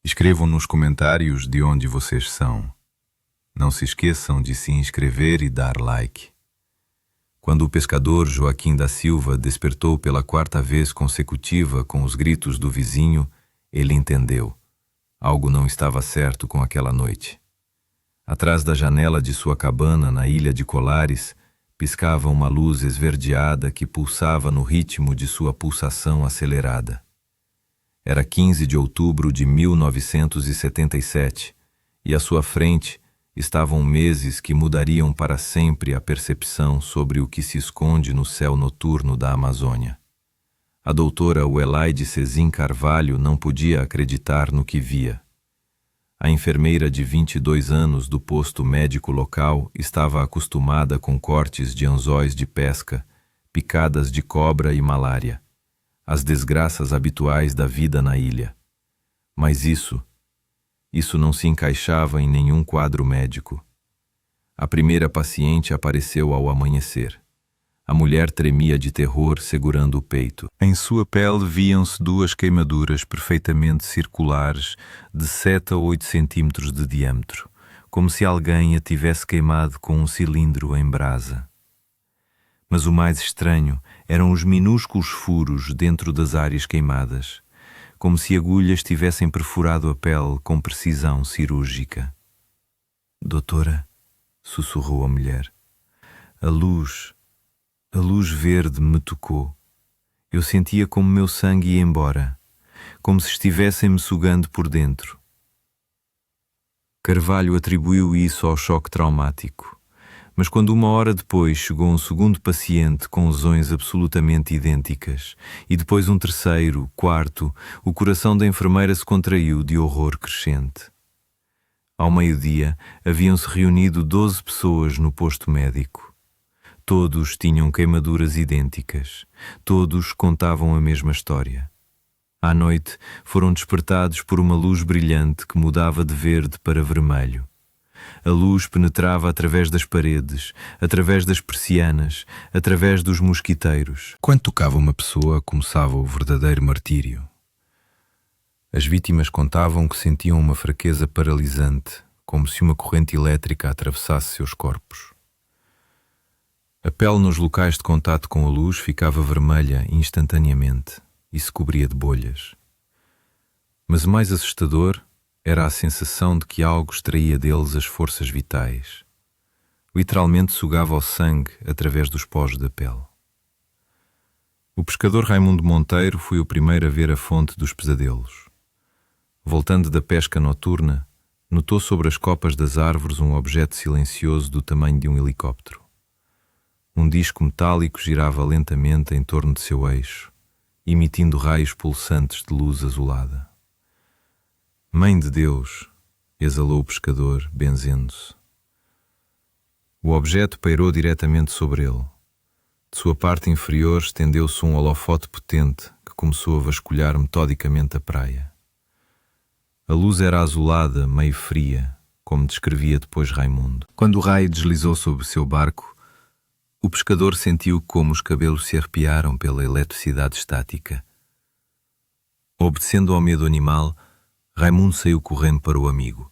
Escrevam nos comentários de onde vocês são. Não se esqueçam de se inscrever e dar like. Quando o pescador Joaquim da Silva despertou pela 4ª vez consecutiva com os gritos do vizinho, ele entendeu. Algo não estava certo com aquela noite. Atrás da janela de sua cabana na ilha de Colares, piscava uma luz esverdeada que pulsava no ritmo de sua pulsação acelerada. Era 15 de outubro de 1977, e à sua frente estavam meses que mudariam para sempre a percepção sobre o que se esconde no céu noturno da Amazônia. A doutora Welaide Cezin Carvalho não podia acreditar no que via. A enfermeira de 22 anos do posto médico local estava acostumada com cortes de anzóis de pesca, picadas de cobra e malária, as desgraças habituais da vida na ilha. Mas isso não se encaixava em nenhum quadro médico. A primeira paciente apareceu ao amanhecer. A mulher tremia de terror, segurando o peito. Em sua pele viam-se 2 queimaduras perfeitamente circulares, de 7 a 8 centímetros de diâmetro, como se alguém a tivesse queimado com um cilindro em brasa. Mas o mais estranho eram os minúsculos furos dentro das áreas queimadas, como se agulhas tivessem perfurado a pele com precisão cirúrgica. "Doutora", sussurrou a mulher, a luz verde me tocou. Eu sentia como meu sangue ia embora, como se estivessem me sugando por dentro. Carvalho atribuiu isso ao choque traumático, mas quando 1 hora depois chegou um segundo paciente com lesões absolutamente idênticas, e depois um terceiro, 4º, o coração da enfermeira se contraiu de horror crescente. Ao meio-dia, haviam-se reunido 12 pessoas no posto médico. Todos tinham queimaduras idênticas. Todos contavam a mesma história. À noite, foram despertados por uma luz brilhante que mudava de verde para vermelho. A luz penetrava através das paredes, através das persianas, através dos mosquiteiros. Quando tocava uma pessoa, começava o verdadeiro martírio. As vítimas contavam que sentiam uma fraqueza paralisante, como se uma corrente elétrica atravessasse seus corpos. A pele nos locais de contato com a luz ficava vermelha instantaneamente e se cobria de bolhas. Mas o mais assustador era a sensação de que algo extraía deles as forças vitais. Literalmente sugava o sangue através dos poros da pele. O pescador Raimundo Monteiro foi o primeiro a ver a fonte dos pesadelos. Voltando da pesca noturna, notou sobre as copas das árvores um objeto silencioso do tamanho de um helicóptero. Um disco metálico girava lentamente em torno de seu eixo, emitindo raios pulsantes de luz azulada. "Mãe de Deus", exalou o pescador, benzendo-se. O objeto pairou diretamente sobre ele. De sua parte inferior estendeu-se um holofote potente que começou a vasculhar metodicamente a praia. A luz era azulada, meio fria, como descrevia depois Raimundo. Quando o raio deslizou sobre seu barco, o pescador sentiu como os cabelos se arrepiaram pela eletricidade estática. Obedecendo ao medo animal, Raimundo saiu correndo para o amigo.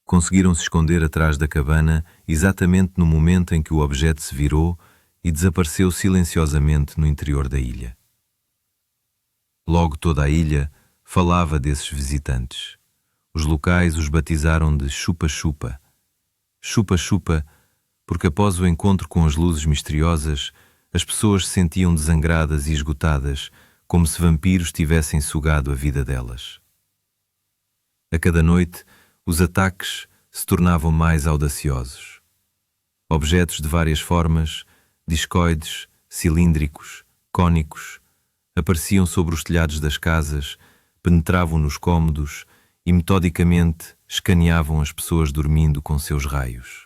Conseguiram se esconder atrás da cabana exatamente no momento em que o objeto se virou e desapareceu silenciosamente no interior da ilha. Logo toda a ilha falava desses visitantes. Os locais os batizaram de chupa-chupa. Chupa-chupa porque após o encontro com as luzes misteriosas, as pessoas se sentiam desangradas e esgotadas, como se vampiros tivessem sugado a vida delas. A cada noite, os ataques se tornavam mais audaciosos. Objetos de várias formas, discoides, cilíndricos, cônicos, apareciam sobre os telhados das casas, penetravam nos cômodos e metodicamente escaneavam as pessoas dormindo com seus raios.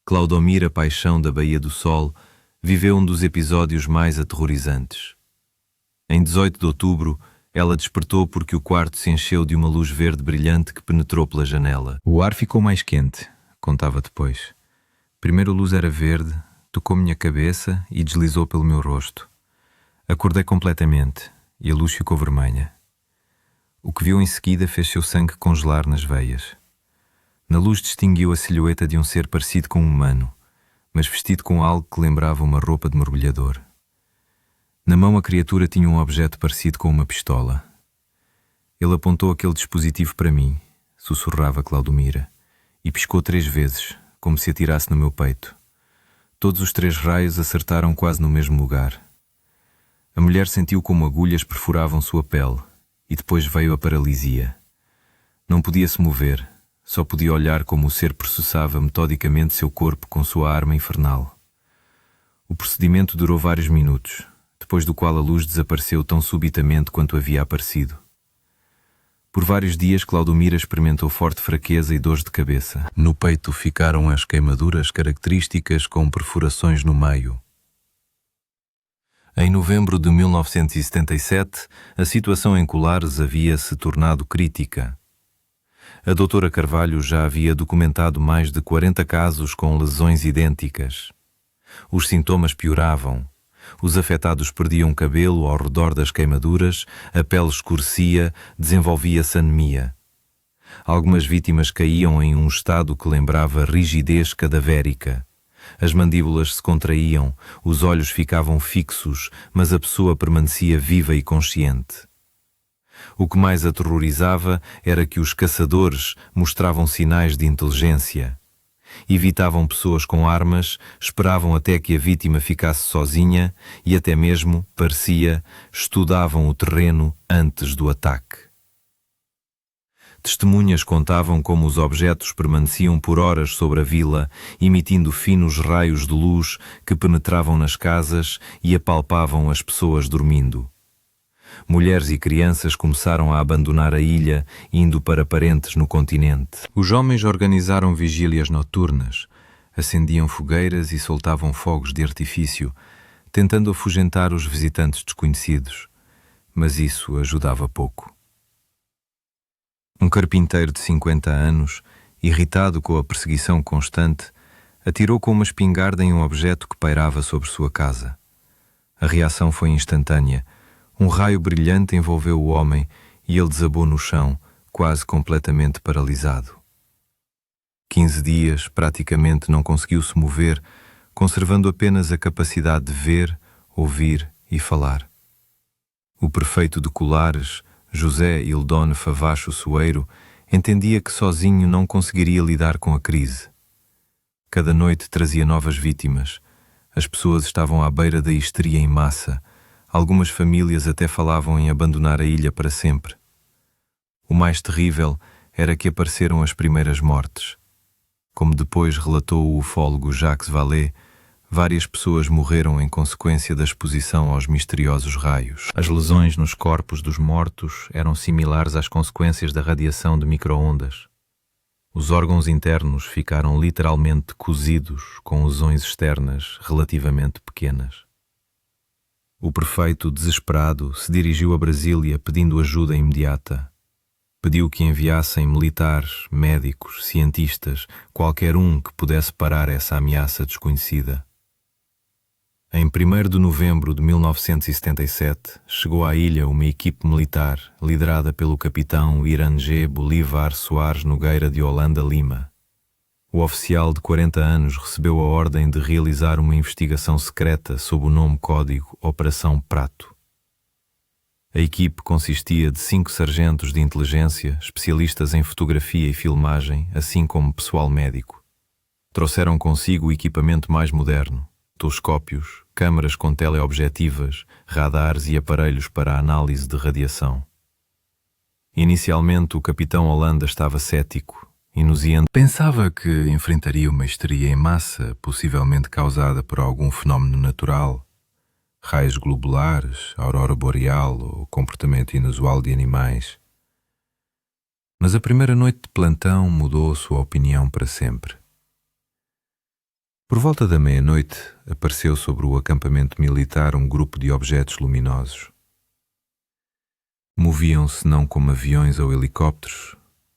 Claudomira Paixão da Baía do Sol viveu um dos episódios mais aterrorizantes. Em 18 de outubro, ela despertou porque o quarto se encheu de uma luz verde brilhante que penetrou pela janela. "O ar ficou mais quente", contava depois. "Primeiro a luz era verde, tocou minha cabeça e deslizou pelo meu rosto. Acordei completamente e a luz ficou vermelha. O que viu em seguida fez seu sangue congelar nas veias. Na luz distinguiu a silhueta de um ser parecido com um humano, mas vestido com algo que lembrava uma roupa de mergulhador. Na mão a criatura tinha um objeto parecido com uma pistola. Ele apontou aquele dispositivo para mim, sussurrava Claudomira, e piscou 3 vezes, como se atirasse no meu peito. Todos os 3 raios acertaram quase no mesmo lugar. A mulher sentiu como agulhas perfuravam sua pele, e depois veio a paralisia. Não podia se mover, só podia olhar como o ser processava metodicamente seu corpo com sua arma infernal. O procedimento durou vários minutos, depois do qual a luz desapareceu tão subitamente quanto havia aparecido. Por vários dias, Claudomira experimentou forte fraqueza e dores de cabeça. No peito ficaram as queimaduras características com perfurações no meio. Em novembro de 1977, a situação em Colares havia se tornado crítica. A doutora Carvalho já havia documentado mais de 40 casos com lesões idênticas. Os sintomas pioravam. Os afetados perdiam cabelo ao redor das queimaduras, a pele escurecia, desenvolvia-se anemia. Algumas vítimas caíam em um estado que lembrava rigidez cadavérica. As mandíbulas se contraíam, os olhos ficavam fixos, mas a pessoa permanecia viva e consciente. O que mais aterrorizava era que os caçadores mostravam sinais de inteligência. Evitavam pessoas com armas, esperavam até que a vítima ficasse sozinha e até mesmo, parecia, estudavam o terreno antes do ataque. Testemunhas contavam como os objetos permaneciam por horas sobre a vila, emitindo finos raios de luz que penetravam nas casas e apalpavam as pessoas dormindo. Mulheres e crianças começaram a abandonar a ilha, indo para parentes no continente. Os homens organizaram vigílias noturnas, acendiam fogueiras e soltavam fogos de artifício, tentando afugentar os visitantes desconhecidos, mas isso ajudava pouco. Um carpinteiro de 50 anos, irritado com a perseguição constante, atirou com uma espingarda em um objeto que pairava sobre sua casa. A reação foi instantânea. Um raio brilhante envolveu o homem e ele desabou no chão, quase completamente paralisado. 15 dias, praticamente não conseguiu se mover, conservando apenas a capacidade de ver, ouvir e falar. O prefeito de Colares, José Ildone Favacho Soeiro, entendia que sozinho não conseguiria lidar com a crise. Cada noite trazia novas vítimas. As pessoas estavam à beira da histeria em massa. Algumas famílias até falavam em abandonar a ilha para sempre. O mais terrível era que apareceram as primeiras mortes. Como depois relatou o ufólogo Jacques Vallée, várias pessoas morreram em consequência da exposição aos misteriosos raios. As lesões nos corpos dos mortos eram similares às consequências da radiação de micro-ondas. Os órgãos internos ficaram literalmente cozidos com lesões externas relativamente pequenas. O prefeito, desesperado, se dirigiu a Brasília pedindo ajuda imediata. Pediu que enviassem militares, médicos, cientistas, qualquer um que pudesse parar essa ameaça desconhecida. Em 1º de novembro de 1977, chegou à ilha uma equipe militar liderada pelo capitão Irangê Bolívar Soares Nogueira de Holanda Lima. O oficial de 40 anos recebeu a ordem de realizar uma investigação secreta sob o nome código Operação Prato. A equipe consistia de 5 sargentos de inteligência, especialistas em fotografia e filmagem, assim como pessoal médico. Trouxeram consigo o equipamento mais moderno: telescópios, câmaras com teleobjetivas, radares e aparelhos para a análise de radiação. Inicialmente, o capitão Holanda estava cético. Pensava que enfrentaria uma histeria em massa, possivelmente causada por algum fenómeno natural, raios globulares, aurora boreal ou comportamento inusual de animais. Mas a primeira noite de plantão mudou sua opinião para sempre. Por volta da meia-noite, apareceu sobre o acampamento militar um grupo de objetos luminosos. Moviam-se não como aviões ou helicópteros,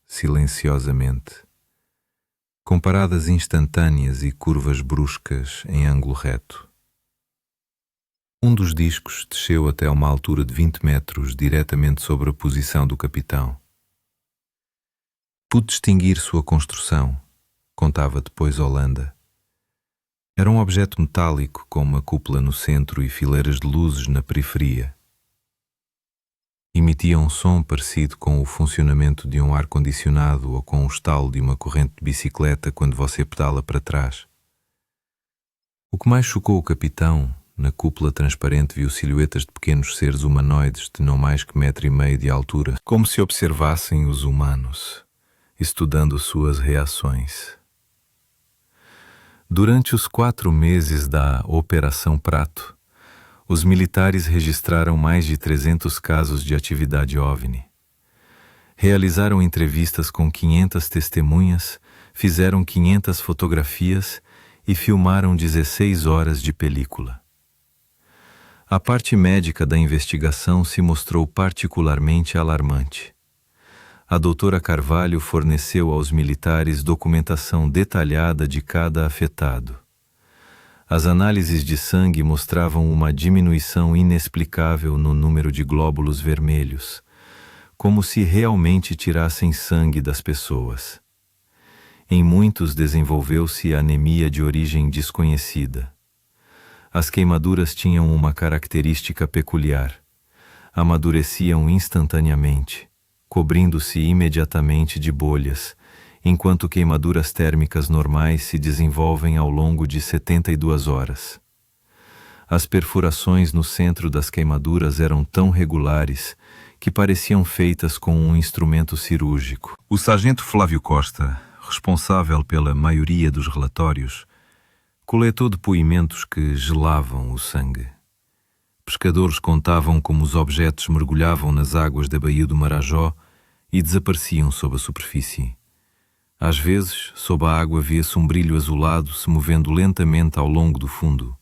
silenciosamente, com paradas instantâneas e curvas bruscas em ângulo reto. Um dos discos desceu até uma altura de 20 metros, diretamente sobre a posição do capitão. Pude distinguir sua construção, contava depois Holanda. Era um objeto metálico com uma cúpula no centro e fileiras de luzes na periferia. Emitia um som parecido com o funcionamento de um ar-condicionado ou com o estalo de uma corrente de bicicleta quando você pedala para trás. O que mais chocou o capitão, na cúpula transparente viu silhuetas de pequenos seres humanoides de não mais que 1,5 metro de altura, como se observassem os humanos, estudando suas reações. Durante os 4 meses da Operação Prato, os militares registraram mais de 300 casos de atividade OVNI. Realizaram entrevistas com 500 testemunhas, fizeram 500 fotografias e filmaram 16 horas de película. A parte médica da investigação se mostrou particularmente alarmante. A doutora Carvalho forneceu aos militares documentação detalhada de cada afetado. As análises de sangue mostravam uma diminuição inexplicável no número de glóbulos vermelhos, como se realmente tirassem sangue das pessoas. Em muitos desenvolveu-se anemia de origem desconhecida. As queimaduras tinham uma característica peculiar. Amadureciam instantaneamente, cobrindo-se imediatamente de bolhas, enquanto queimaduras térmicas normais se desenvolvem ao longo de 72 horas. As perfurações no centro das queimaduras eram tão regulares que pareciam feitas com um instrumento cirúrgico. O sargento Flávio Costa, responsável pela maioria dos relatórios, coletou depoimentos que gelavam o sangue. Pescadores contavam como os objetos mergulhavam nas águas da Baía do Marajó e desapareciam sob a superfície. Às vezes, sob a água via-se um brilho azulado se movendo lentamente ao longo do fundo.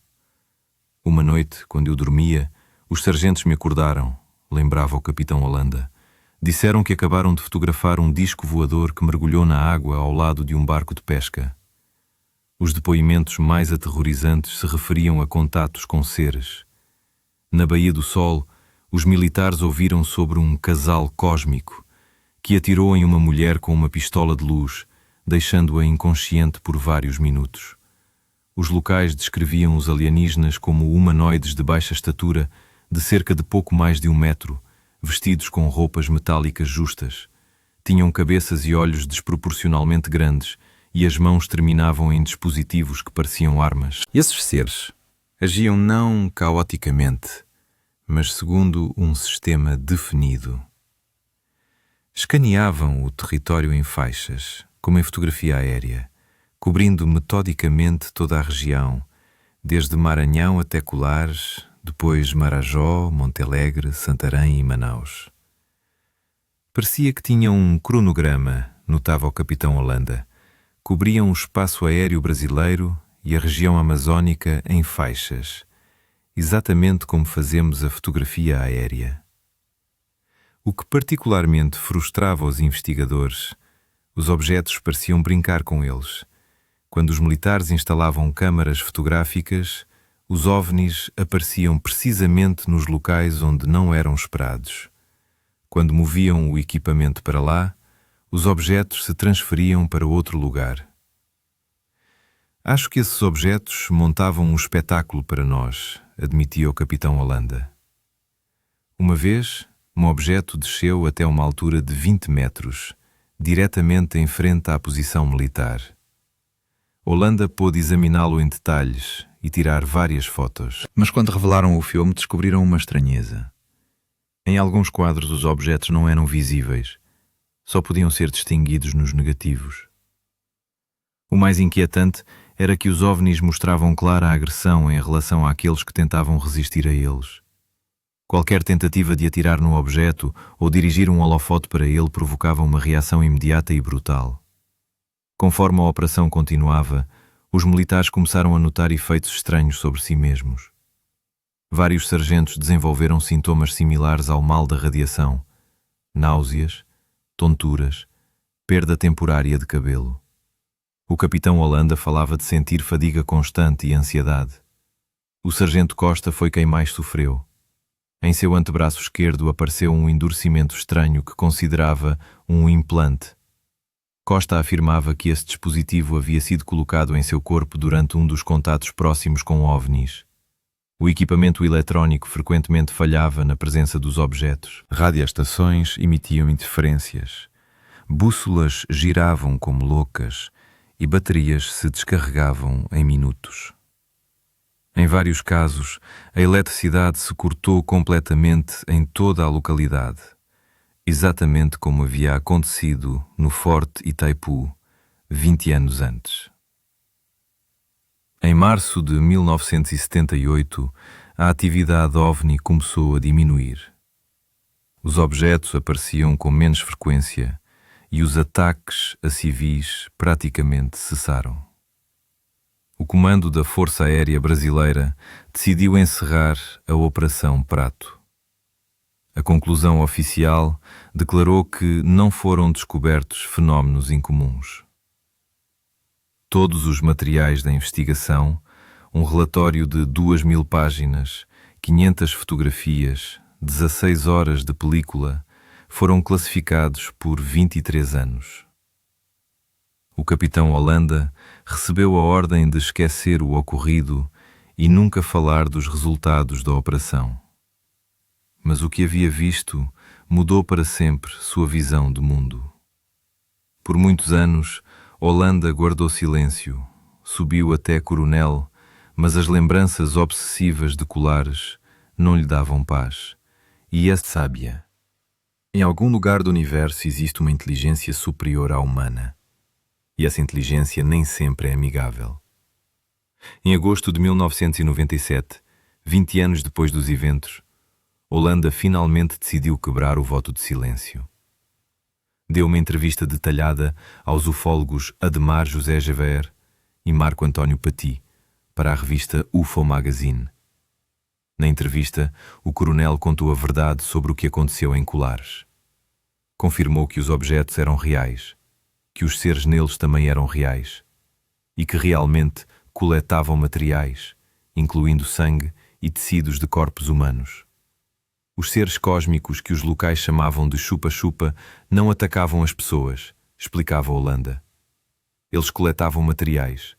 Uma noite, quando eu dormia, os sargentos me acordaram, lembrava o capitão Holanda. Disseram que acabaram de fotografar um disco voador que mergulhou na água ao lado de um barco de pesca. Os depoimentos mais aterrorizantes se referiam a contatos com seres. Na Baía do Sol, os militares ouviram sobre um casal cósmico que atirou em uma mulher com uma pistola de luz, deixando-a inconsciente por vários minutos. Os locais descreviam os alienígenas como humanoides de baixa estatura, de cerca de pouco mais de 1 metro, vestidos com roupas metálicas justas. Tinham cabeças e olhos desproporcionalmente grandes e as mãos terminavam em dispositivos que pareciam armas. Esses seres agiam não caoticamente, mas segundo um sistema definido. Escaneavam o território em faixas, como em fotografia aérea, cobrindo metodicamente toda a região, desde Maranhão até Colares, depois Marajó, Montelegre, Santarém e Manaus. Parecia que tinham um cronograma, notava o capitão Holanda. Cobriam o espaço aéreo brasileiro e a região amazónica em faixas, exatamente como fazemos a fotografia aérea. O que particularmente frustrava os investigadores, os objetos pareciam brincar com eles. Quando os militares instalavam câmaras fotográficas, os OVNIs apareciam precisamente nos locais onde não eram esperados. Quando moviam o equipamento para lá, os objetos se transferiam para outro lugar. Acho que esses objetos montavam um espetáculo para nós, admitia o capitão Holanda. Uma vez, um objeto desceu até uma altura de 20 metros, diretamente em frente à posição militar. Holanda pôde examiná-lo em detalhes e tirar várias fotos. Mas quando revelaram o filme, descobriram uma estranheza. Em alguns quadros os objetos não eram visíveis, só podiam ser distinguidos nos negativos. O mais inquietante era que os OVNIs mostravam clara agressão em relação àqueles que tentavam resistir a eles. Qualquer tentativa de atirar no objeto ou dirigir um holofote para ele provocava uma reação imediata e brutal. Conforme a operação continuava, os militares começaram a notar efeitos estranhos sobre si mesmos. Vários sargentos desenvolveram sintomas similares ao mal da radiação: náuseas, tonturas, perda temporária de cabelo. O capitão Holanda falava de sentir fadiga constante e ansiedade. O sargento Costa foi quem mais sofreu. Em seu antebraço esquerdo apareceu um endurecimento estranho que considerava um implante. Costa afirmava que esse dispositivo havia sido colocado em seu corpo durante um dos contatos próximos com OVNIs. O equipamento eletrónico frequentemente falhava na presença dos objetos. Radioestações emitiam interferências. Bússolas giravam como loucas e baterias se descarregavam em minutos. Em vários casos, a eletricidade se cortou completamente em toda a localidade, exatamente como havia acontecido no Forte Itaipu 20 anos antes. Em março de 1978, a atividade OVNI começou a diminuir. Os objetos apareciam com menos frequência e os ataques a civis praticamente cessaram. O comando da Força Aérea Brasileira decidiu encerrar a Operação Prato. A conclusão oficial declarou que não foram descobertos fenómenos incomuns. Todos os materiais da investigação, um relatório de 2.000 páginas, 500 fotografias, 16 horas de película, foram classificados por 23 anos. O capitão Holanda recebeu a ordem de esquecer o ocorrido e nunca falar dos resultados da operação. Mas o que havia visto mudou para sempre sua visão do mundo. Por muitos anos, Holanda guardou silêncio, subiu até coronel, mas as lembranças obsessivas de Colares não lhe davam paz. E é sábia. Em algum lugar do universo existe uma inteligência superior à humana. E essa inteligência nem sempre é amigável. Em agosto de 1997, 20 anos depois dos eventos, Holanda finalmente decidiu quebrar o voto de silêncio. Deu uma entrevista detalhada aos ufólogos Ademar José Gever e Marco António Pati para a revista UFO Magazine. Na entrevista, o coronel contou a verdade sobre o que aconteceu em Colares. Confirmou que os objetos eram reais, que os seres neles também eram reais e que realmente coletavam materiais, incluindo sangue e tecidos de corpos humanos. Os seres cósmicos que os locais chamavam de chupa-chupa não atacavam as pessoas, explicava Holanda. Eles coletavam materiais.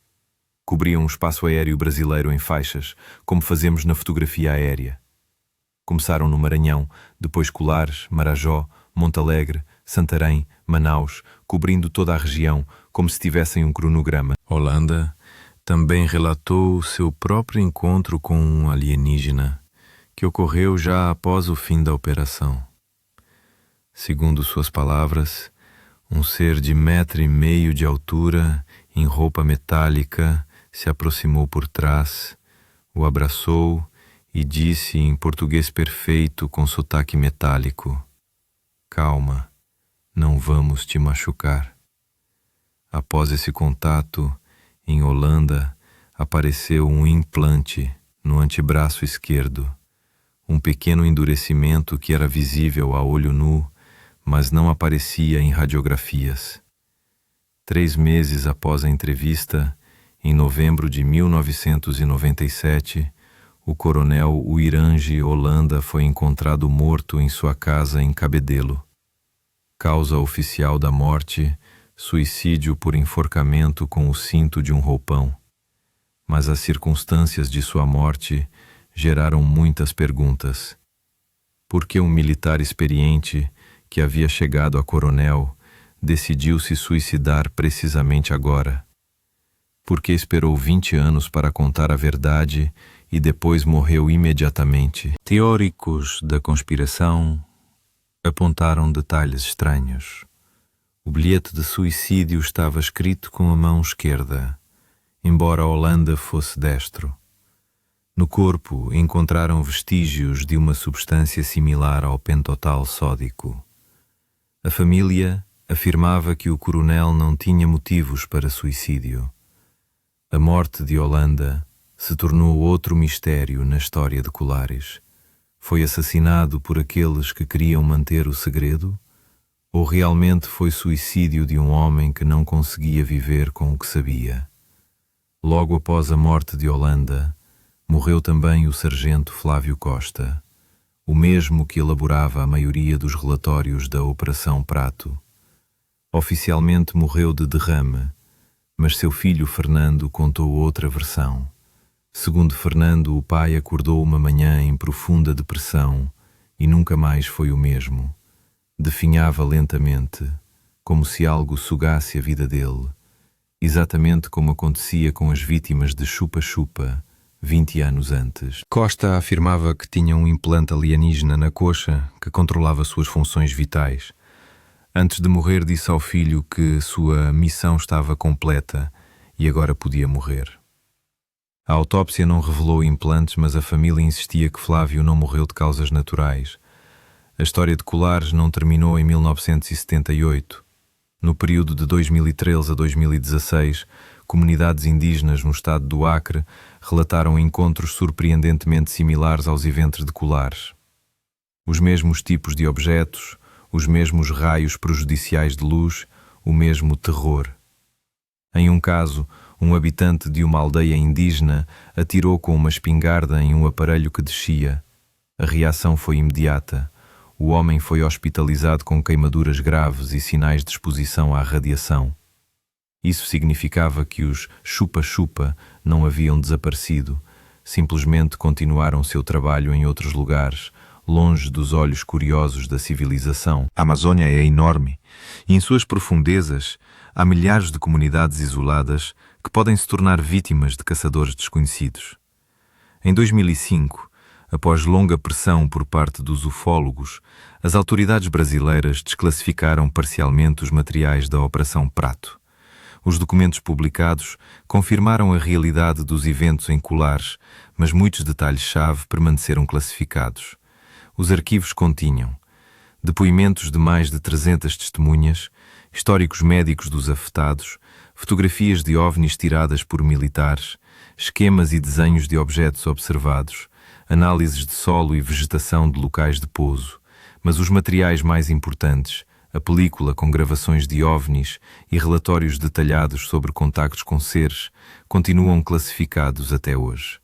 Cobriam o espaço aéreo brasileiro em faixas, como fazemos na fotografia aérea. Começaram no Maranhão, depois Colares, Marajó, Montalegre, Santarém, Manaus, cobrindo toda a região, como se tivessem um cronograma. Holanda também relatou o seu próprio encontro com um alienígena, que ocorreu já após o fim da operação. Segundo suas palavras, um ser de 1,5 metros de altura, em roupa metálica, se aproximou por trás, o abraçou e disse em português perfeito com sotaque metálico: "Calma, não vamos te machucar." Após esse contato, em Holanda, apareceu um implante no antebraço esquerdo, um pequeno endurecimento que era visível a olho nu, mas não aparecia em radiografias. 3 meses após a entrevista, em novembro de 1997, o coronel Uirangi Holanda foi encontrado morto em sua casa em Cabedelo. Causa oficial da morte: suicídio por enforcamento com o cinto de um roupão. Mas as circunstâncias de sua morte geraram muitas perguntas. Por que um militar experiente, que havia chegado a coronel, decidiu se suicidar precisamente agora? Por que esperou 20 anos para contar a verdade e depois morreu imediatamente? Teóricos da conspiração apontaram detalhes estranhos. O bilhete de suicídio estava escrito com a mão esquerda, embora Holanda fosse destro. No corpo encontraram vestígios de uma substância similar ao pentotal sódico. A família afirmava que o coronel não tinha motivos para suicídio. A morte de Holanda se tornou outro mistério na história de Colares. Foi assassinado por aqueles que queriam manter o segredo? Ou realmente foi suicídio de um homem que não conseguia viver com o que sabia? Logo após a morte de Holanda, Morreu também o sargento Flávio Costa, o mesmo que elaborava a maioria dos relatórios da Operação Prato. Oficialmente morreu de derrame, mas seu filho Fernando contou outra versão. Segundo Fernando, o pai acordou uma manhã em profunda depressão e nunca mais foi o mesmo. Definhava lentamente, como se algo sugasse a vida dele, exatamente como acontecia com as vítimas de chupa-chupa 20 anos antes. Costa afirmava que tinha um implante alienígena na coxa que controlava suas funções vitais. Antes de morrer, disse ao filho que sua missão estava completa e agora podia morrer. A autópsia não revelou implantes, mas a família insistia que Flávio não morreu de causas naturais. A história de Colares não terminou em 1978. No período de 2013 a 2016, comunidades indígenas no estado do Acre relataram encontros surpreendentemente similares aos eventos de Colares. Os mesmos tipos de objetos, os mesmos raios prejudiciais de luz, o mesmo terror. Em um caso, um habitante de uma aldeia indígena atirou com uma espingarda em um aparelho que descia. A reação foi imediata. O homem foi hospitalizado com queimaduras graves e sinais de exposição à radiação. Isso significava que os chupa-chupa não haviam desaparecido, simplesmente continuaram seu trabalho em outros lugares, longe dos olhos curiosos da civilização. A Amazônia é enorme e em suas profundezas há milhares de comunidades isoladas que podem se tornar vítimas de caçadores desconhecidos. Em 2005, após longa pressão por parte dos ufólogos, as autoridades brasileiras desclassificaram parcialmente os materiais da Operação Prato. Os documentos publicados confirmaram a realidade dos eventos em Colares, mas muitos detalhes-chave permaneceram classificados. Os arquivos continham depoimentos de mais de 300 testemunhas, históricos médicos dos afetados, fotografias de OVNIs tiradas por militares, esquemas e desenhos de objetos observados, análises de solo e vegetação de locais de pouso, mas os materiais mais importantes, a película com gravações de OVNIs e relatórios detalhados sobre contactos com seres, continuam classificados até hoje.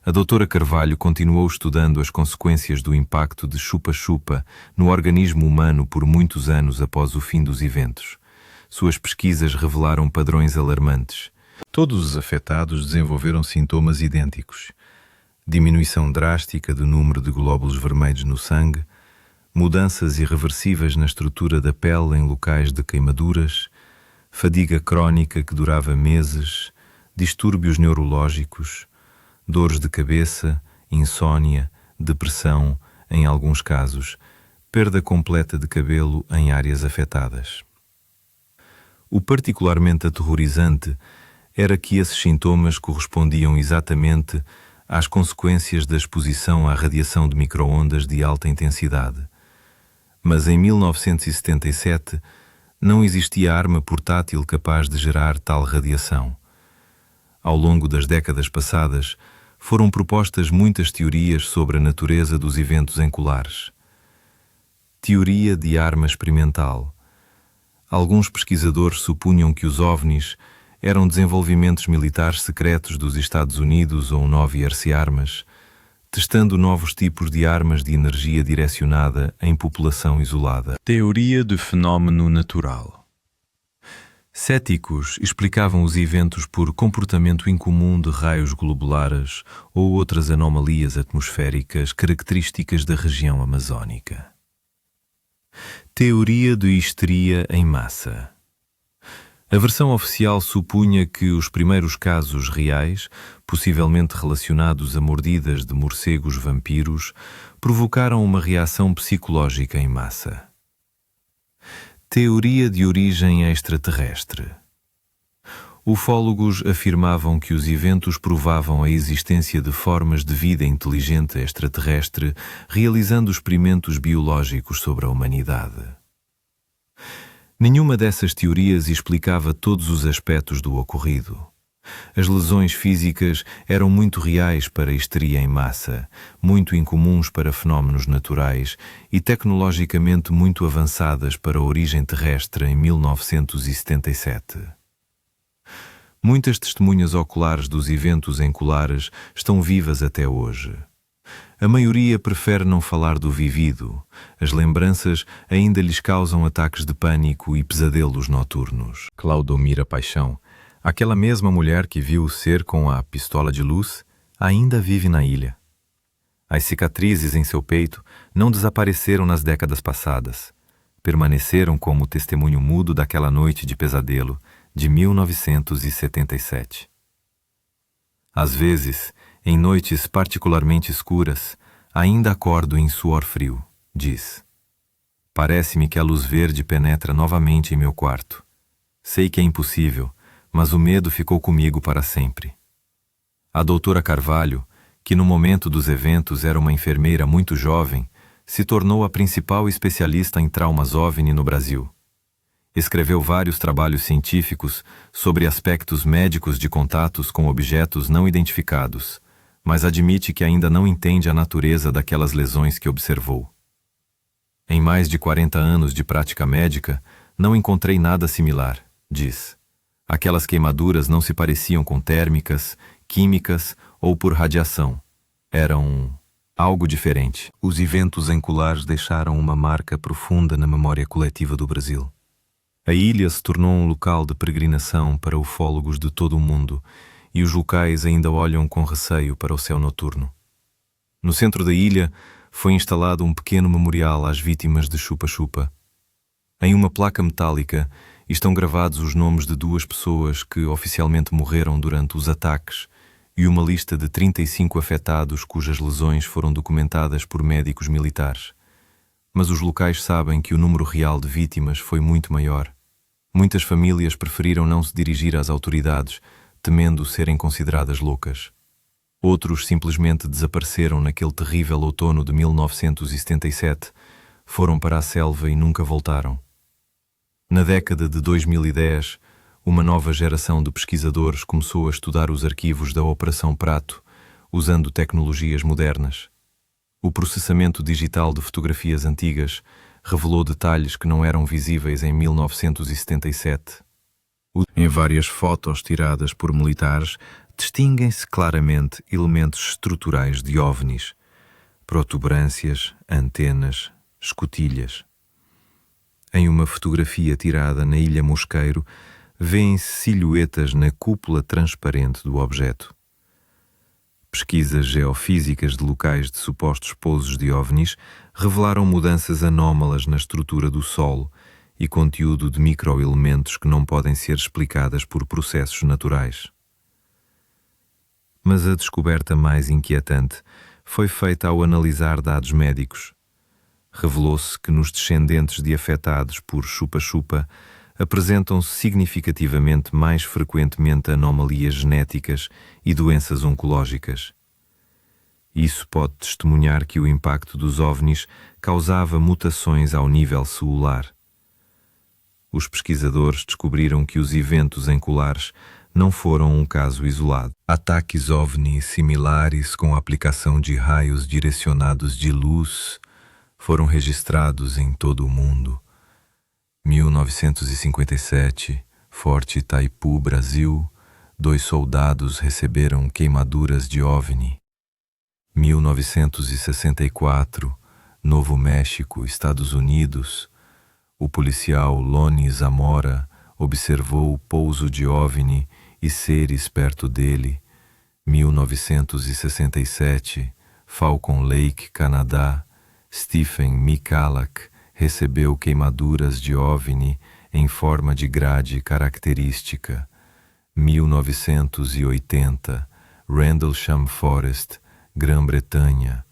A doutora Carvalho continuou estudando as consequências do impacto de chupa-chupa no organismo humano por muitos anos após o fim dos eventos. Suas pesquisas revelaram padrões alarmantes. Todos os afetados desenvolveram sintomas idênticos: diminuição drástica do número de glóbulos vermelhos no sangue, mudanças irreversíveis na estrutura da pele em locais de queimaduras, fadiga crónica que durava meses, distúrbios neurológicos, dores de cabeça, insônia, depressão, em alguns casos, perda completa de cabelo em áreas afetadas. O particularmente aterrorizante era que esses sintomas correspondiam exatamente às consequências da exposição à radiação de micro-ondas de alta intensidade. Mas em 1977 não existia arma portátil capaz de gerar tal radiação. Ao longo das décadas passadas, foram propostas muitas teorias sobre a natureza dos eventos em Colares. Teoria de arma experimental. Alguns pesquisadores supunham que os OVNIs eram desenvolvimentos militares secretos dos Estados Unidos ou Novi Armas, testando novos tipos de armas de energia direcionada em população isolada. Teoria de fenómeno natural. Céticos explicavam os eventos por comportamento incomum de raios globulares ou outras anomalias atmosféricas características da região amazônica. Teoria de histeria em massa. A versão oficial supunha que os primeiros casos reais, possivelmente relacionados a mordidas de morcegos vampiros, provocaram uma reação psicológica em massa. Teoria de origem extraterrestre. Ufólogos afirmavam que os eventos provavam a existência de formas de vida inteligente extraterrestre, realizando experimentos biológicos sobre a humanidade. Nenhuma dessas teorias explicava todos os aspectos do ocorrido. As lesões físicas eram muito reais para a histeria em massa, muito incomuns para fenómenos naturais e tecnologicamente muito avançadas para a origem terrestre em 1977. Muitas testemunhas oculares dos eventos em Colares estão vivas até hoje. A maioria prefere não falar do vivido. As lembranças ainda lhes causam ataques de pânico e pesadelos noturnos. Claudomira Paixão, aquela mesma mulher que viu o ser com a pistola de luz, ainda vive na ilha. As cicatrizes em seu peito não desapareceram nas décadas passadas. Permaneceram como testemunho mudo daquela noite de pesadelo de 1977. Às vezes, em noites particularmente escuras, ainda acordo em suor frio, diz. Parece-me que a luz verde penetra novamente em meu quarto. Sei que é impossível, mas o medo ficou comigo para sempre. A doutora Carvalho, que no momento dos eventos era uma enfermeira muito jovem, se tornou a principal especialista em traumas OVNI no Brasil. Escreveu vários trabalhos científicos sobre aspectos médicos de contatos com objetos não identificados, mas admite que ainda não entende a natureza daquelas lesões que observou. Em mais de 40 anos de prática médica, não encontrei nada similar, diz. Aquelas queimaduras não se pareciam com térmicas, químicas ou por radiação. Eram algo diferente. Os eventos em Colares deixaram uma marca profunda na memória coletiva do Brasil. A ilha se tornou um local de peregrinação para ufólogos de todo o mundo e os locais ainda olham com receio para o céu noturno. No centro da ilha foi instalado um pequeno memorial às vítimas de chupa-chupa. Em uma placa metálica estão gravados os nomes de 2 pessoas que oficialmente morreram durante os ataques e uma lista de 35 afetados cujas lesões foram documentadas por médicos militares. Mas os locais sabem que o número real de vítimas foi muito maior. Muitas famílias preferiram não se dirigir às autoridades, temendo serem consideradas loucas. Outros simplesmente desapareceram naquele terrível outono de 1977, foram para a selva e nunca voltaram. Na década de 2010, uma nova geração de pesquisadores começou a estudar os arquivos da Operação Prato, usando tecnologias modernas. O processamento digital de fotografias antigas revelou detalhes que não eram visíveis em 1977. Em várias fotos tiradas por militares, distinguem-se claramente elementos estruturais de OVNIs, protuberâncias, antenas, escotilhas. Em uma fotografia tirada na Ilha Mosqueiro, vêem-se silhuetas na cúpula transparente do objeto. Pesquisas geofísicas de locais de supostos pousos de OVNIs revelaram mudanças anómalas na estrutura do solo e conteúdo de microelementos que não podem ser explicadas por processos naturais. Mas a descoberta mais inquietante foi feita ao analisar dados médicos. Revelou-se que nos descendentes de afetados por chupa-chupa apresentam-se significativamente mais frequentemente anomalias genéticas e doenças oncológicas. Isso pode testemunhar que o impacto dos OVNIs causava mutações ao nível celular. Os pesquisadores descobriram que os eventos em Colares não foram um caso isolado. Ataques OVNI similares com a aplicação de raios direcionados de luz foram registrados em todo o mundo. 1957, Forte Itaipu, Brasil, 2 soldados receberam queimaduras de OVNI. 1964, Novo México, Estados Unidos, o policial Loni Zamora observou o pouso de OVNI e seres perto dele. 1967, Falcon Lake, Canadá, Stephen Michalak recebeu queimaduras de OVNI em forma de grade característica. 1980, Rendlesham Forest, Grã-Bretanha,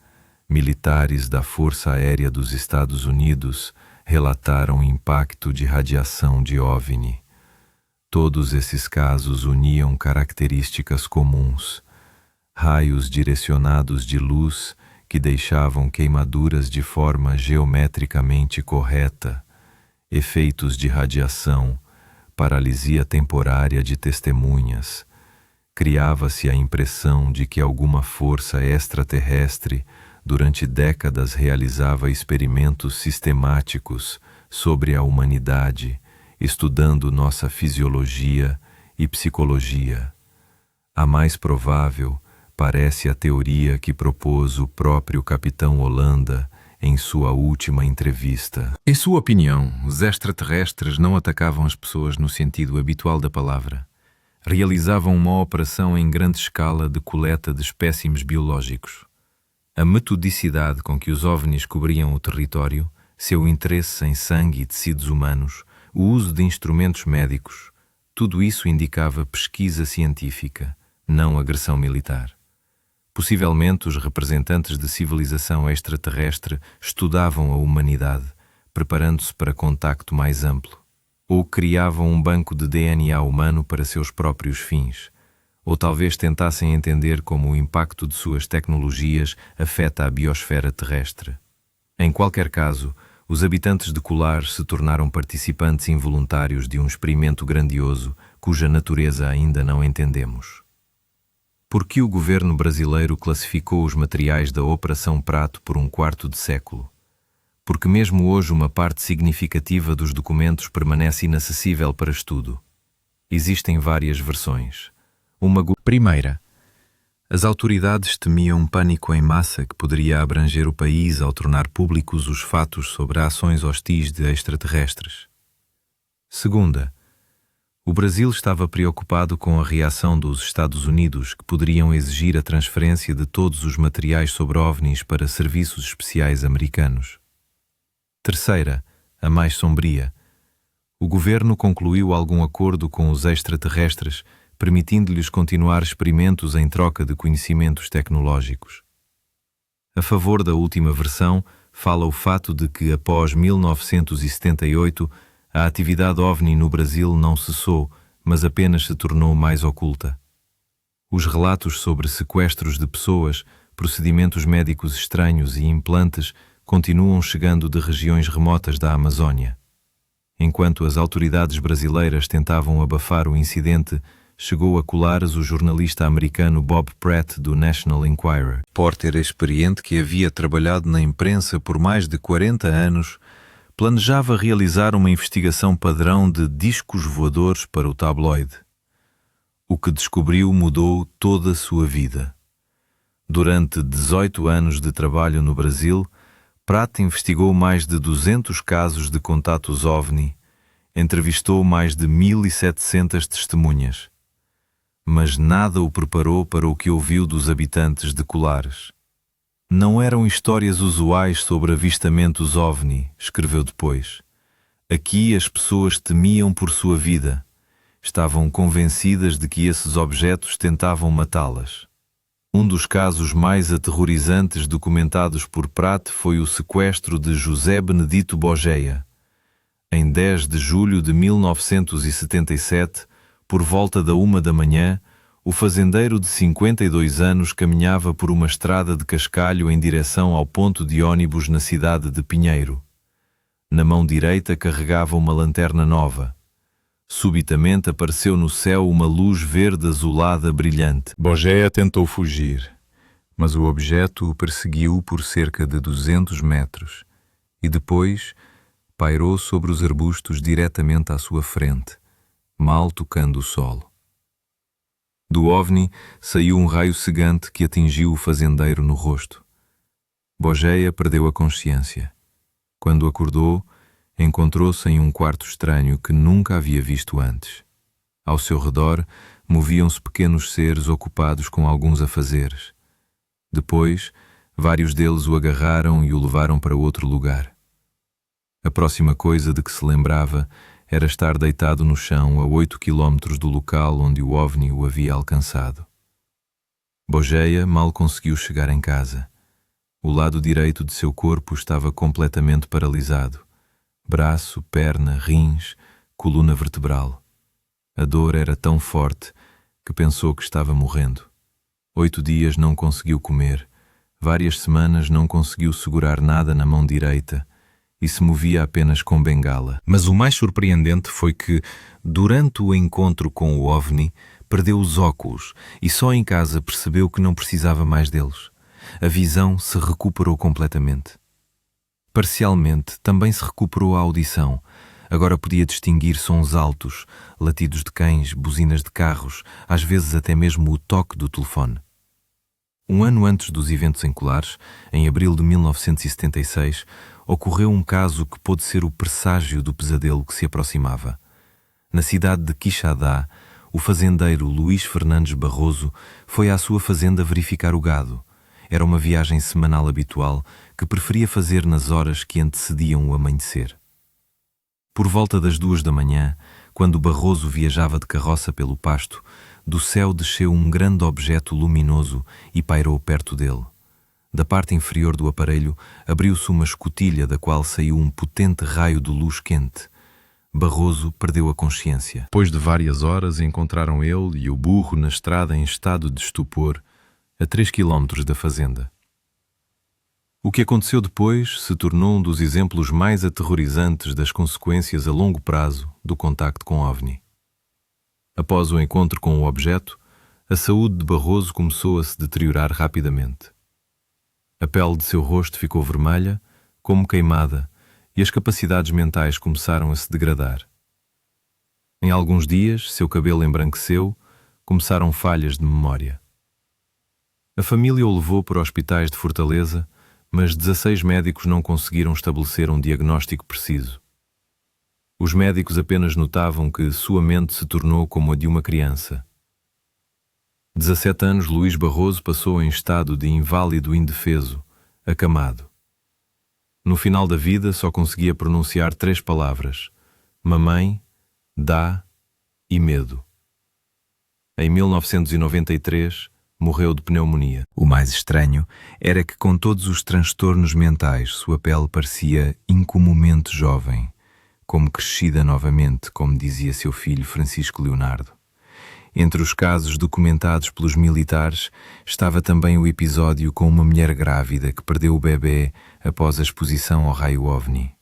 militares da Força Aérea dos Estados Unidos relataram impacto de radiação de OVNI. Todos esses casos uniam características comuns: raios direcionados de luz que deixavam queimaduras de forma geometricamente correta, efeitos de radiação, paralisia temporária de testemunhas. Criava-se a impressão de que alguma força extraterrestre durante décadas realizava experimentos sistemáticos sobre a humanidade, estudando nossa fisiologia e psicologia. A mais provável parece a teoria que propôs o próprio capitão Holanda em sua última entrevista. Em sua opinião, os extraterrestres não atacavam as pessoas no sentido habitual da palavra. Realizavam uma operação em grande escala de coleta de espécimes biológicos. A metodicidade com que os OVNIs cobriam o território, seu interesse em sangue e tecidos humanos, o uso de instrumentos médicos, tudo isso indicava pesquisa científica, não agressão militar. Possivelmente os representantes de civilização extraterrestre estudavam a humanidade, preparando-se para contacto mais amplo, ou criavam um banco de DNA humano para seus próprios fins, ou talvez tentassem entender como o impacto de suas tecnologias afeta a biosfera terrestre. Em qualquer caso, os habitantes de Kular se tornaram participantes involuntários de um experimento grandioso cuja natureza ainda não entendemos. Por que o governo brasileiro classificou os materiais da Operação Prato por um quarto de século? Porque mesmo hoje uma parte significativa dos documentos permanece inacessível para estudo. Existem várias versões. Primeira, as autoridades temiam um pânico em massa que poderia abranger o país ao tornar públicos os fatos sobre ações hostis de extraterrestres. Segunda, o Brasil estava preocupado com a reação dos Estados Unidos, que poderiam exigir a transferência de todos os materiais sobre OVNIs para serviços especiais americanos. Terceira, a mais sombria, o governo concluiu algum acordo com os extraterrestres, permitindo-lhes continuar experimentos em troca de conhecimentos tecnológicos. A favor da última versão, fala o fato de que, após 1978, a atividade OVNI no Brasil não cessou, mas apenas se tornou mais oculta. Os relatos sobre sequestros de pessoas, procedimentos médicos estranhos e implantes continuam chegando de regiões remotas da Amazônia. Enquanto as autoridades brasileiras tentavam abafar o incidente, chegou a Colares o jornalista americano Bob Pratt do National Enquirer. Repórter experiente que havia trabalhado na imprensa por mais de 40 anos, planejava realizar uma investigação padrão de discos voadores para o tabloide. O que descobriu mudou toda a sua vida. Durante 18 anos de trabalho no Brasil, Pratt investigou mais de 200 casos de contatos OVNI, entrevistou mais de 1.700 testemunhas. Mas nada o preparou para o que ouviu dos habitantes de Colares. Não eram histórias usuais sobre avistamentos OVNI, escreveu depois. Aqui as pessoas temiam por sua vida. Estavam convencidas de que esses objetos tentavam matá-las. Um dos casos mais aterrorizantes documentados por Pratt foi o sequestro de José Benedito Bogeia. Em 10 de julho de 1977, por volta da 1 da manhã, o fazendeiro de 52 anos caminhava por uma estrada de cascalho em direção ao ponto de ônibus na cidade de Pinheiro. Na mão direita carregava uma lanterna nova. Subitamente apareceu no céu uma luz verde azulada brilhante. Bogeia tentou fugir, mas o objeto o perseguiu por cerca de 200 metros e depois pairou sobre os arbustos diretamente à sua frente, mal tocando o solo. Do OVNI saiu um raio cegante que atingiu o fazendeiro no rosto. Bogeia perdeu a consciência. Quando acordou, encontrou-se em um quarto estranho que nunca havia visto antes. Ao seu redor, moviam-se pequenos seres ocupados com alguns afazeres. Depois, vários deles o agarraram e o levaram para outro lugar. A próxima coisa de que se lembrava era estar deitado no chão a 8 quilómetros do local onde o OVNI o havia alcançado. Bogeia mal conseguiu chegar em casa. O lado direito de seu corpo estava completamente paralisado. Braço, perna, rins, coluna vertebral. A dor era tão forte que pensou que estava morrendo. 8 dias não conseguiu comer. Várias semanas não conseguiu segurar nada na mão direita e se movia apenas com bengala. Mas o mais surpreendente foi que, durante o encontro com o OVNI, perdeu os óculos e só em casa percebeu que não precisava mais deles. A visão se recuperou completamente. Parcialmente, também se recuperou a audição, Agora podia distinguir sons altos, latidos de cães, buzinas de carros, às vezes até mesmo o toque do telefone. Um ano antes dos eventos em Colares, em abril de 1976, ocorreu um caso que pôde ser o presságio do pesadelo que se aproximava. Na cidade de Quixadá, o fazendeiro Luís Fernandes Barroso foi à sua fazenda verificar o gado. Era uma viagem semanal habitual que preferia fazer nas horas que antecediam o amanhecer. Por volta das 2 da manhã, quando Barroso viajava de carroça pelo pasto, do céu desceu um grande objeto luminoso e pairou perto dele. Da parte inferior do aparelho abriu-se uma escotilha da qual saiu um potente raio de luz quente. Barroso perdeu a consciência. Depois de várias horas, encontraram ele e o burro na estrada em estado de estupor, a 3 quilómetros da fazenda. O que aconteceu depois se tornou um dos exemplos mais aterrorizantes das consequências a longo prazo do contacto com OVNI. Após o encontro com o objeto, a saúde de Barroso começou a se deteriorar rapidamente. A pele de seu rosto ficou vermelha, como queimada, e as capacidades mentais começaram a se degradar. Em alguns dias, seu cabelo embranqueceu, começaram falhas de memória. A família o levou para hospitais de Fortaleza, mas 16 médicos não conseguiram estabelecer um diagnóstico preciso. Os médicos apenas notavam que sua mente se tornou como a de uma criança. 17 anos, Luís Barroso passou em estado de inválido indefeso, acamado. No final da vida só conseguia pronunciar 3 palavras: mamãe, dá e medo. Em 1993, morreu de pneumonia. O mais estranho era que, com todos os transtornos mentais, sua pele parecia incomumente jovem, como crescida novamente, como dizia seu filho Francisco Leonardo. Entre os casos documentados pelos militares estava também o episódio com uma mulher grávida que perdeu o bebê após a exposição ao raio OVNI.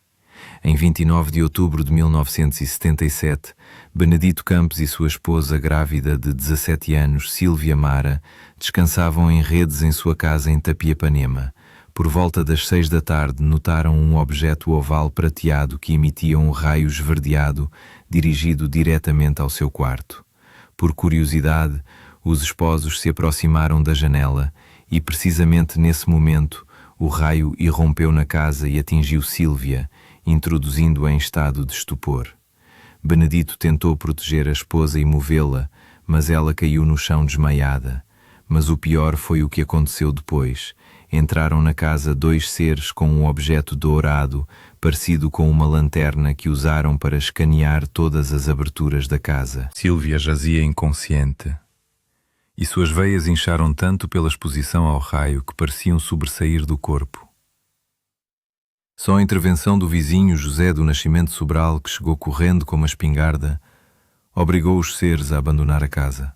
Em 29 de outubro de 1977, Benedito Campos e sua esposa grávida de 17 anos, Sílvia Mara, descansavam em redes em sua casa em Tapiapanema. Por volta das 6 da tarde, notaram um objeto oval prateado que emitia um raio esverdeado dirigido diretamente ao seu quarto. Por curiosidade, os esposos se aproximaram da janela e, precisamente nesse momento, o raio irrompeu na casa e atingiu Sílvia, introduzindo-a em estado de estupor. Benedito tentou proteger a esposa e movê-la, mas ela caiu no chão desmaiada. Mas o pior foi o que aconteceu depois. Entraram na casa 2 seres com um objeto dourado, parecido com uma lanterna que usaram para escanear todas as aberturas da casa. Sílvia jazia inconsciente, e suas veias incharam tanto pela exposição ao raio que pareciam sobressair do corpo. Só a intervenção do vizinho José do Nascimento Sobral, que chegou correndo com uma espingarda, obrigou os seres a abandonar a casa.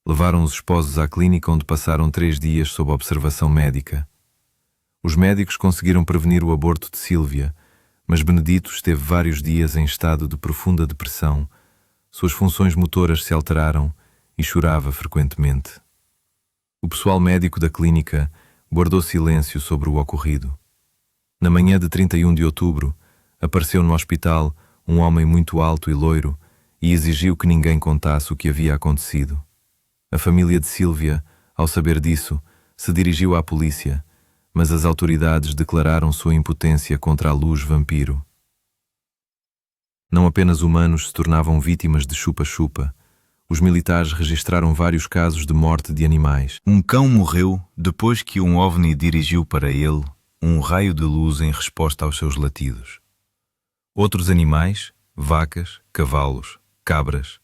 Levaram os esposos à clínica, onde passaram 3 dias sob observação médica. Os médicos conseguiram prevenir o aborto de Sílvia, mas Benedito esteve vários dias em estado de profunda depressão, suas funções motoras se alteraram e chorava frequentemente. O pessoal médico da clínica guardou silêncio sobre o ocorrido. Na manhã de 31 de outubro, apareceu no hospital um homem muito alto e loiro e exigiu que ninguém contasse o que havia acontecido. A família de Sílvia, ao saber disso, se dirigiu à polícia, mas as autoridades declararam sua impotência contra a luz vampiro. Não apenas humanos se tornavam vítimas de chupa-chupa. Os militares registraram vários casos de morte de animais. Um cão morreu depois que um OVNI dirigiu para ele um raio de luz em resposta aos seus latidos. Outros animais, vacas, cavalos, cabras,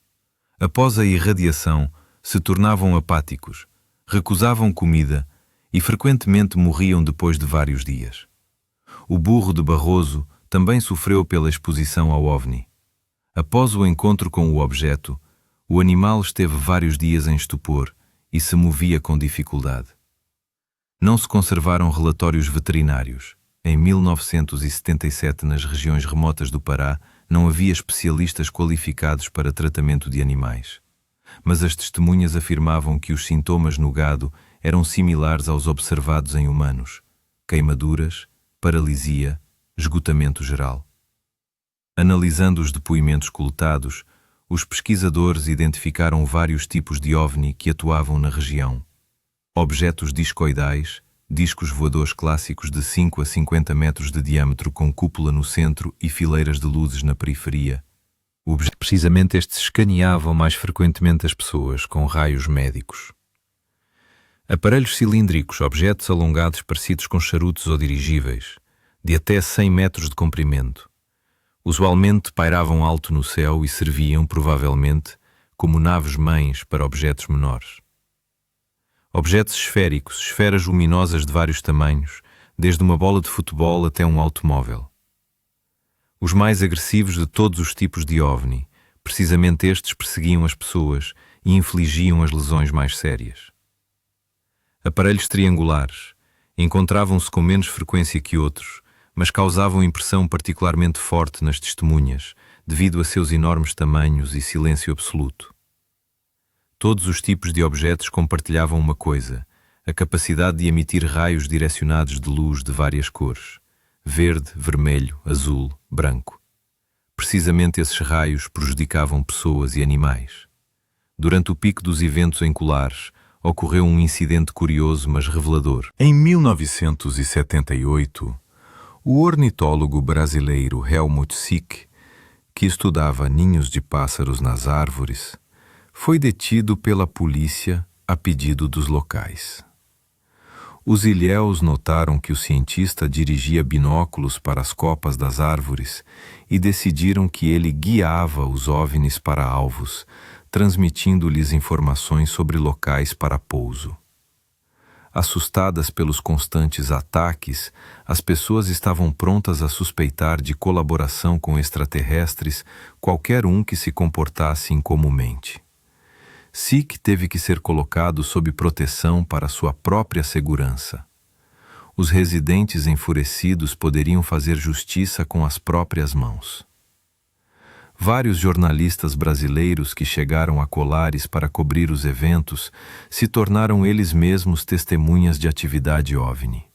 após a irradiação, se tornavam apáticos, recusavam comida e frequentemente morriam depois de vários dias. O burro de Barroso também sofreu pela exposição ao OVNI. Após o encontro com o objeto, o animal esteve vários dias em estupor e se movia com dificuldade. Não se conservaram relatórios veterinários. Em 1977, nas regiões remotas do Pará, não havia especialistas qualificados para tratamento de animais. Mas as testemunhas afirmavam que os sintomas no gado eram similares aos observados em humanos: queimaduras, paralisia, esgotamento geral. Analisando os depoimentos coletados, os pesquisadores identificaram vários tipos de OVNI que atuavam na região. Objetos discoidais, discos voadores clássicos de 5 a 50 metros de diâmetro com cúpula no centro e fileiras de luzes na periferia. Precisamente estes escaneavam mais frequentemente as pessoas com raios médicos. Aparelhos cilíndricos, objetos alongados parecidos com charutos ou dirigíveis, de até 100 metros de comprimento. Usualmente pairavam alto no céu e serviam, provavelmente, como naves-mães para objetos menores. Objetos esféricos, esferas luminosas de vários tamanhos, desde uma bola de futebol até um automóvel. Os mais agressivos de todos os tipos de OVNI, precisamente estes perseguiam as pessoas e infligiam as lesões mais sérias. Aparelhos triangulares, encontravam-se com menos frequência que outros, mas causavam impressão particularmente forte nas testemunhas, devido a seus enormes tamanhos e silêncio absoluto. Todos os tipos de objetos compartilhavam uma coisa: a capacidade de emitir raios direcionados de luz de várias cores: verde, vermelho, azul, branco. Precisamente esses raios prejudicavam pessoas e animais. Durante o pico dos eventos em Colares, ocorreu um incidente curioso, mas revelador. Em 1978, o ornitólogo brasileiro Helmut Sick, que estudava ninhos de pássaros nas árvores, foi detido pela polícia a pedido dos locais. Os ilhéus notaram que o cientista dirigia binóculos para as copas das árvores e decidiram que ele guiava os OVNIs para alvos, transmitindo-lhes informações sobre locais para pouso. Assustadas pelos constantes ataques, as pessoas estavam prontas a suspeitar de colaboração com extraterrestres qualquer um que se comportasse incomumente. Sick teve que ser colocado sob proteção para sua própria segurança. Os residentes enfurecidos poderiam fazer justiça com as próprias mãos. Vários jornalistas brasileiros que chegaram a Colares para cobrir os eventos se tornaram eles mesmos testemunhas de atividade OVNI.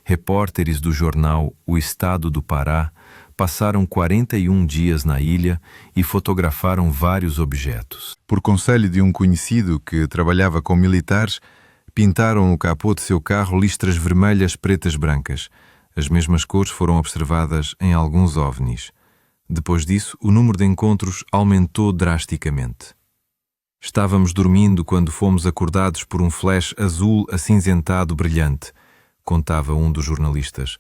Repórteres do jornal O Estado do Pará passaram 41 dias na ilha e fotografaram vários objetos. Por conselho de um conhecido que trabalhava com militares, pintaram no capô de seu carro listras vermelhas, pretas, brancas. As mesmas cores foram observadas em alguns OVNIs. Depois disso, o número de encontros aumentou drasticamente. Estávamos dormindo quando fomos acordados por um flash azul acinzentado brilhante, contava um dos jornalistas.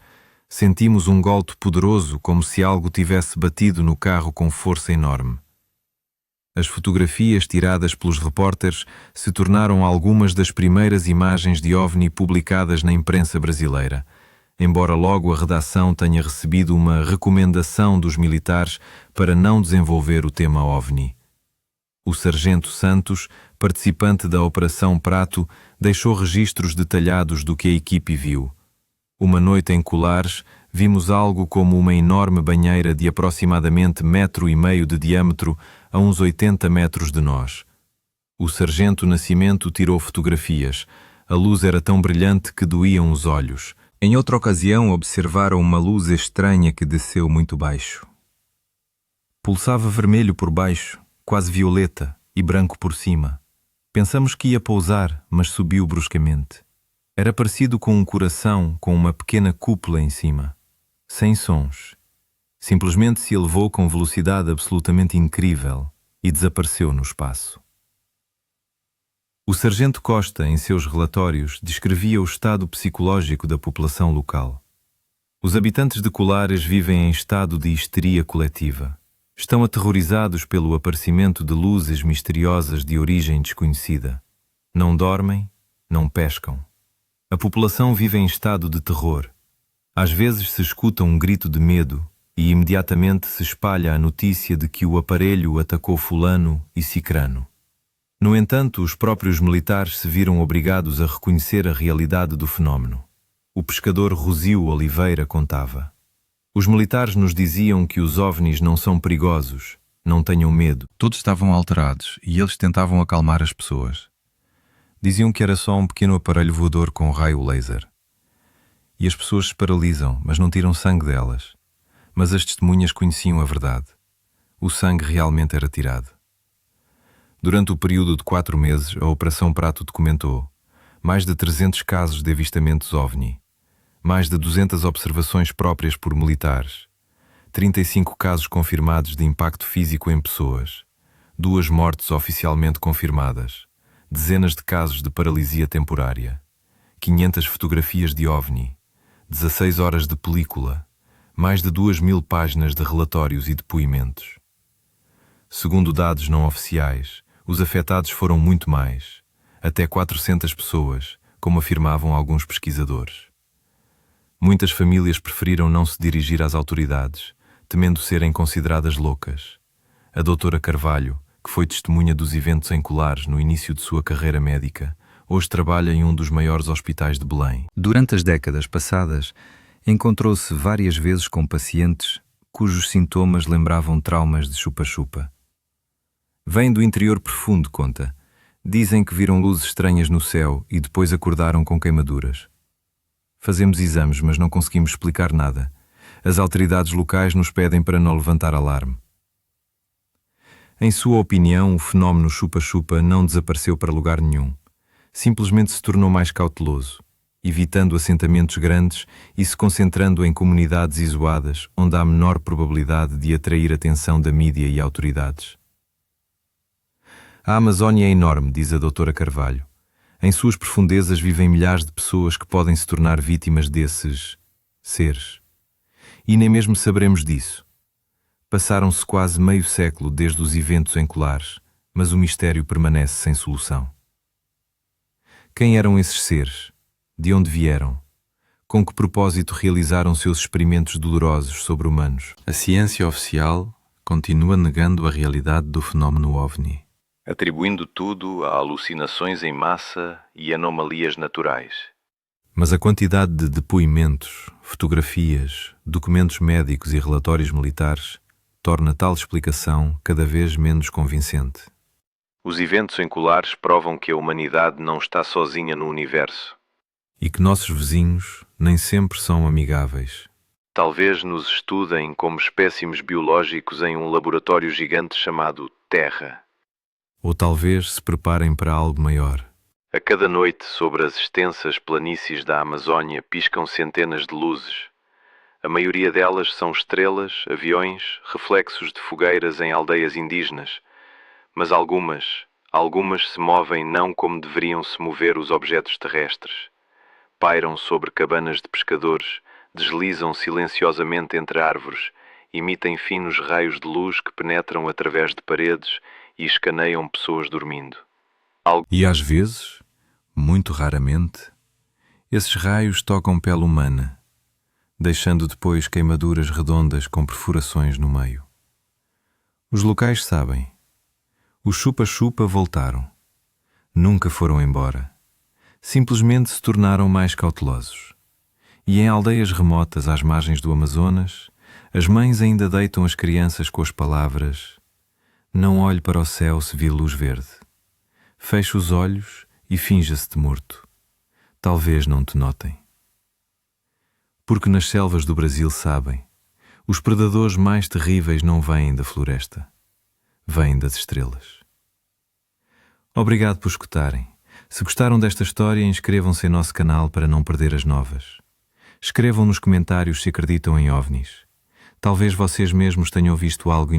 Sentimos um golpe poderoso, como se algo tivesse batido no carro com força enorme. As fotografias tiradas pelos repórteres se tornaram algumas das primeiras imagens de OVNI publicadas na imprensa brasileira, embora logo a redação tenha recebido uma recomendação dos militares para não desenvolver o tema OVNI. O sargento Santos, participante da Operação Prato, deixou registros detalhados do que a equipe viu. Uma noite em Colares, vimos algo como uma enorme banheira de aproximadamente 1,5 metro de diâmetro a uns 80 metros de nós. O sargento Nascimento tirou fotografias. A luz era tão brilhante que doíam os olhos. Em outra ocasião, observaram uma luz estranha que desceu muito baixo. Pulsava vermelho por baixo, quase violeta, e branco por cima. Pensamos que ia pousar, mas subiu bruscamente. Era parecido com um coração com uma pequena cúpula em cima. Sem sons. Simplesmente se elevou com velocidade absolutamente incrível e desapareceu no espaço. O sargento Costa, em seus relatórios, descrevia o estado psicológico da população local. Os habitantes de Colares vivem em estado de histeria coletiva. Estão aterrorizados pelo aparecimento de luzes misteriosas de origem desconhecida. Não dormem, não pescam. A população vive em estado de terror. Às vezes se escuta um grito de medo e imediatamente se espalha a notícia de que o aparelho atacou fulano e cicrano. No entanto, os próprios militares se viram obrigados a reconhecer a realidade do fenómeno. O pescador Rosio Oliveira contava: os militares nos diziam que os OVNIs não são perigosos, não tenham medo. Todos estavam alterados e eles tentavam acalmar as pessoas. Diziam que era só um pequeno aparelho voador com raio laser. E as pessoas se paralisam, mas não tiram sangue delas. Mas as testemunhas conheciam a verdade. O sangue realmente era tirado. Durante o período de 4 meses, a Operação Prato documentou mais de 300 casos de avistamentos OVNI, mais de 200 observações próprias por militares, 35 casos confirmados de impacto físico em pessoas, 2 mortes oficialmente confirmadas, dezenas de casos de paralisia temporária, 500 fotografias de OVNI, 16 horas de película, mais de 2.000 páginas de relatórios e depoimentos. Segundo dados não oficiais, os afetados foram muito mais, até 400 pessoas, como afirmavam alguns pesquisadores. Muitas famílias preferiram não se dirigir às autoridades, temendo serem consideradas loucas. A doutora Carvalho, que foi testemunha dos eventos em Colares no início de sua carreira médica, hoje trabalha em um dos maiores hospitais de Belém. Durante as décadas passadas, encontrou-se várias vezes com pacientes cujos sintomas lembravam traumas de chupa-chupa. Vêm do interior profundo, conta. Dizem que viram luzes estranhas no céu e depois acordaram com queimaduras. Fazemos exames, mas não conseguimos explicar nada. As autoridades locais nos pedem para não levantar alarme. Em sua opinião, o fenómeno chupa-chupa não desapareceu para lugar nenhum. Simplesmente se tornou mais cauteloso, evitando assentamentos grandes e se concentrando em comunidades isoladas, onde há menor probabilidade de atrair atenção da mídia e autoridades. A Amazónia é enorme, diz a doutora Carvalho. Em suas profundezas vivem milhares de pessoas que podem se tornar vítimas desses seres. E nem mesmo saberemos disso. Passaram-se quase meio século desde os eventos em Colares, mas o mistério permanece sem solução. Quem eram esses seres? De onde vieram? Com que propósito realizaram seus experimentos dolorosos sobre humanos? A ciência oficial continua negando a realidade do fenómeno OVNI, atribuindo tudo a alucinações em massa e anomalias naturais. mas a quantidade de depoimentos, fotografias, documentos médicos e relatórios militares torna tal explicação cada vez menos convincente. Os eventos em Colares provam que a humanidade não está sozinha no universo. E que nossos vizinhos nem sempre são amigáveis. Talvez nos estudem como espécimes biológicos em um laboratório gigante chamado Terra. Ou talvez se preparem para algo maior. A cada noite, sobre as extensas planícies da Amazónia, piscam centenas de luzes. A maioria delas são estrelas, aviões, reflexos de fogueiras em aldeias indígenas. Mas algumas se movem não como deveriam se mover os objetos terrestres. Pairam sobre cabanas de pescadores, deslizam silenciosamente entre árvores, emitem finos raios de luz que penetram através de paredes e escaneiam pessoas dormindo. E às vezes, muito raramente, esses raios tocam pele humana, deixando depois queimaduras redondas com perfurações no meio. Os locais sabem. Os chupa-chupa voltaram. Nunca foram embora. Simplesmente se tornaram mais cautelosos. E em aldeias remotas às margens do Amazonas, as mães ainda deitam as crianças com as palavras: "Não olhe para o céu se vir luz verde. Feche os olhos e finja-se-te morto. Talvez não te notem." Porque nas selvas do Brasil sabem, os predadores mais terríveis não vêm da floresta, vêm das estrelas. Obrigado por escutarem. Se gostaram desta história, inscrevam-se em nosso canal para não perder as novas. Escrevam nos comentários se acreditam em OVNIs. Talvez vocês mesmos tenham visto algo